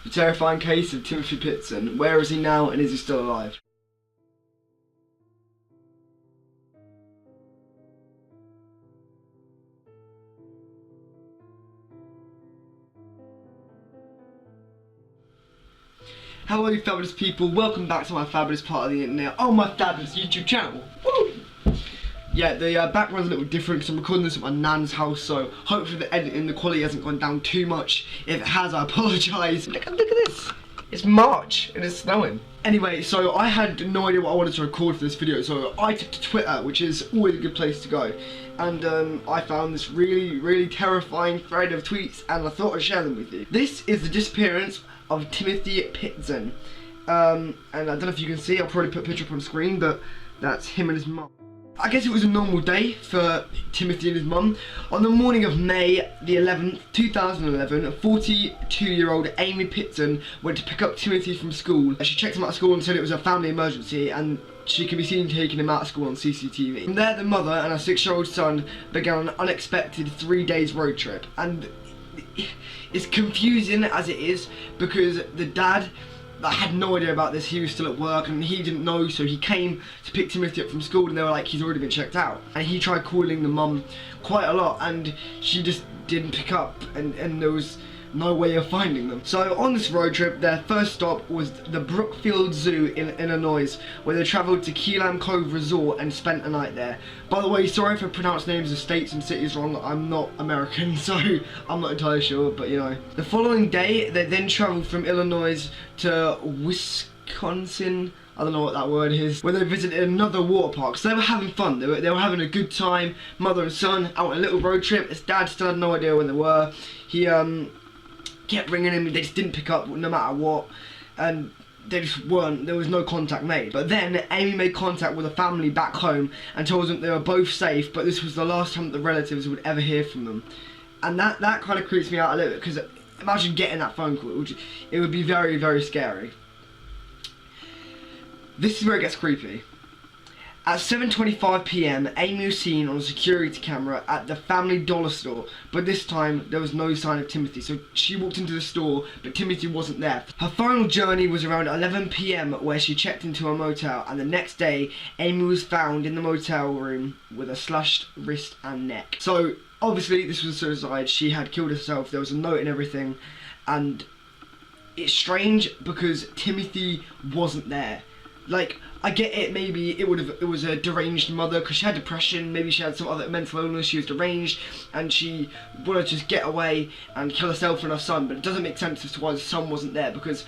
The terrifying case of Timothy Pitson. Where is he now, and is he still alive? Hello you fabulous people, welcome back to my fabulous part of the internet on my fabulous YouTube channel. Woo! Yeah, the background's a little different because I'm recording this at my nan's house, so hopefully the editing, the quality hasn't gone down too much. If it has, I apologise. Look at this! It's March and it's snowing. Anyway, so I had no idea what I wanted to record for this video, so I took to Twitter, which is always a good place to go. And I found this really terrifying thread of tweets, and I thought I'd share them with you. This is the disappearance of Timothy Pitson. And I don't know if you can see, I'll probably put a picture up on screen, but that's him and his mum. I guess it was a normal day for Timothy and his mum. On the morning of May the 11th, 2011, 42-year-old Amy Pitson went to pick up Timothy from school. She checked him out of school and said it was a family emergency, and she can be seen taking him out of school on CCTV. From there, the mother and her 6-year-old son began an unexpected 3-day road trip. And it's confusing as it is, because the dad had no idea about this. He was still at work and he didn't know, so he came to pick Timothy up from school and they were like, he's already been checked out. And he tried calling the mum quite a lot and she just didn't pick up, and there was no way of finding them. So on this road trip, their first stop was the Brookfield Zoo in Illinois, where they travelled to Keelam Cove Resort and spent a night there. By the way, sorry if I pronounce names of states and cities wrong, I'm not American, so I'm not entirely sure, but you know. The following day, they then travelled from Illinois to Wisconsin, I don't know what that word is, where they visited another water park. So they were having fun, they were having a good time, mother and son, out on a little road trip. His dad still had no idea where they were. He kept ringing him, they just didn't pick up no matter what, and they just weren't, there was no contact made. But then Amy made contact with a family back home and told them they were both safe, but this was the last time that the relatives would ever hear from them. And that kind of creeps me out a little bit, because imagine getting that phone call. It would be very scary. This is where it gets creepy. At 7:25 PM, Amy was seen on a security camera at the Family Dollar store, but this time there was no sign of Timothy. So she walked into the store, but Timothy wasn't there. Her final journey was around 11 PM, where she checked into a motel, and the next day, Amy was found in the motel room with a slashed wrist and neck. So obviously this was a suicide. She had killed herself. There was a note and everything, and it's strange because Timothy wasn't there. Like, I get it, maybe it was a deranged mother because she had depression, maybe she had some other mental illness, she was deranged, and she wanted to just get away and kill herself and her son, but it doesn't make sense as to why the son wasn't there, because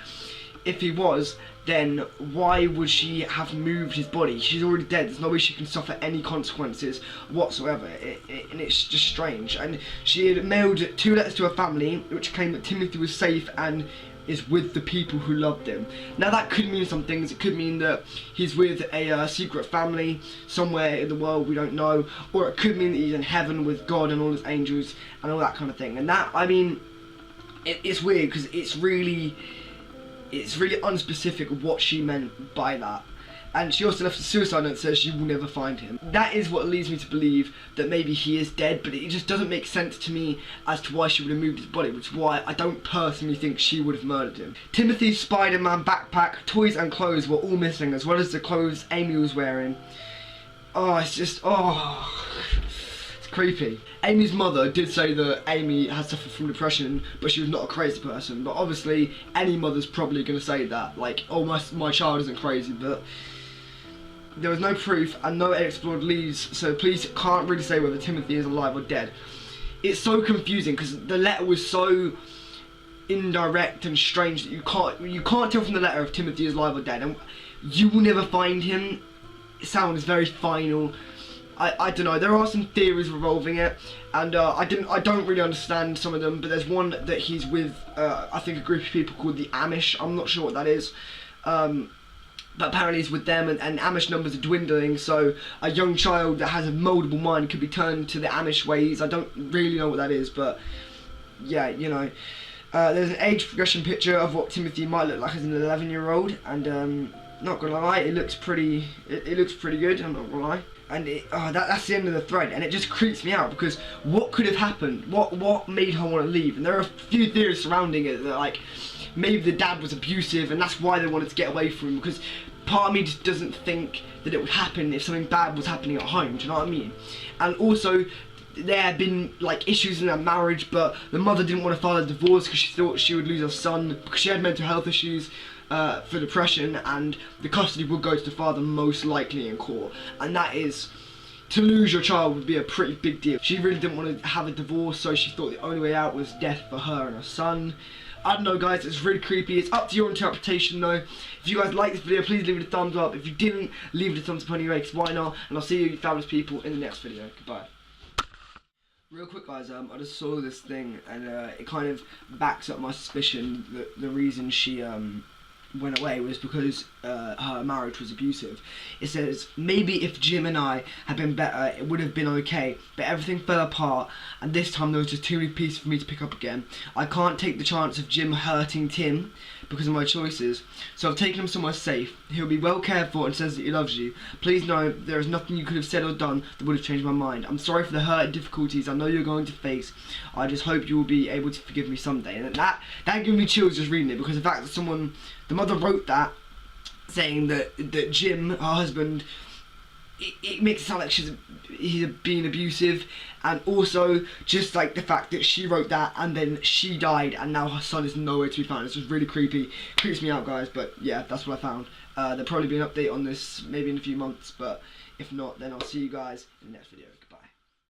if he was, then why would she have moved his body? She's already dead, there's no way she can suffer any consequences whatsoever, and it's just strange. And she had mailed 2 letters to her family, which claimed that Timothy was safe and is with the people who loved him. Now that could mean some things. It could mean that he's with a secret family somewhere in the world we don't know, or it could mean that he's in heaven with God and all his angels and all that kind of thing. And that, I mean, it's weird because it's really unspecific what she meant by that. And she also left a suicide note that says she will never find him. That is what leads me to believe that maybe he is dead, but it just doesn't make sense to me as to why she would have moved his body, which is why I don't personally think she would have murdered him. Timothy's Spider-Man backpack, toys and clothes were all missing, as well as the clothes Amy was wearing. Oh, it's just, it's creepy. Amy's mother did say that Amy had suffered from depression, but she was not a crazy person. But obviously, any mother's probably going to say that, like, oh, my child isn't crazy, but there was no proof and no unexplored leads, so police can't really say whether Timothy is alive or dead. It's so confusing because the letter was so indirect and strange that you can't tell from the letter if Timothy is alive or dead, and you will never find him. It sounds very final. I don't know. There are some theories revolving it, and I don't really understand some of them. But there's one that he's with I think a group of people called the Amish. I'm not sure what that is. But apparently he's with them, and Amish numbers are dwindling, so a young child that has a mouldable mind could be turned to the Amish ways. I don't really know what that is, but yeah, you know. There's an age progression picture of what Timothy might look like as an 11-year-old, and not gonna lie, it looks pretty good, I'm not gonna lie. And that's the end of the thread, and it just creeps me out because what could have happened? What made her want to leave? And there are a few theories surrounding it that, like, maybe the dad was abusive and that's why they wanted to get away from him, because part of me just doesn't think that it would happen if something bad was happening at home, do you know what I mean? And also, there had been like issues in their marriage, but the mother didn't want to file a divorce because she thought she would lose her son, because she had mental health issues for depression, and the custody would go to the father most likely in court. And that is, to lose your child would be a pretty big deal. She really didn't want to have a divorce, so she thought the only way out was death for her and her son. I don't know, guys, it's really creepy. It's up to your interpretation though. If you guys like this video, please leave it a thumbs up. If you didn't, leave it a thumbs up anyway, because why not? And I'll see you fabulous people in the next video. Goodbye. Real quick, guys, I just saw this thing, and it kind of backs up my suspicion that the reason she went away was because her marriage was abusive. It says, maybe if Jim and I had been better, it would have been okay, but everything fell apart, and this time there was just too many pieces for me to pick up again. I can't take the chance of Jim hurting Tim because of my choices, so I've taken him somewhere safe. He'll be well cared for and says that he loves you. Please know there is nothing you could have said or done that would have changed my mind. I'm sorry for the hurt and difficulties I know you're going to face. I just hope you will be able to forgive me someday. And that gave me chills just reading it, because the fact that the mother wrote that, saying that Jim, her husband, it makes it sound like he's being abusive, and also just like the fact that she wrote that and then she died and now her son is nowhere to be found. It's just really creepy. Creeps me out, guys, but yeah, that's what I found. There'll probably be an update on this maybe in a few months, but if not, then I'll see you guys in the next video.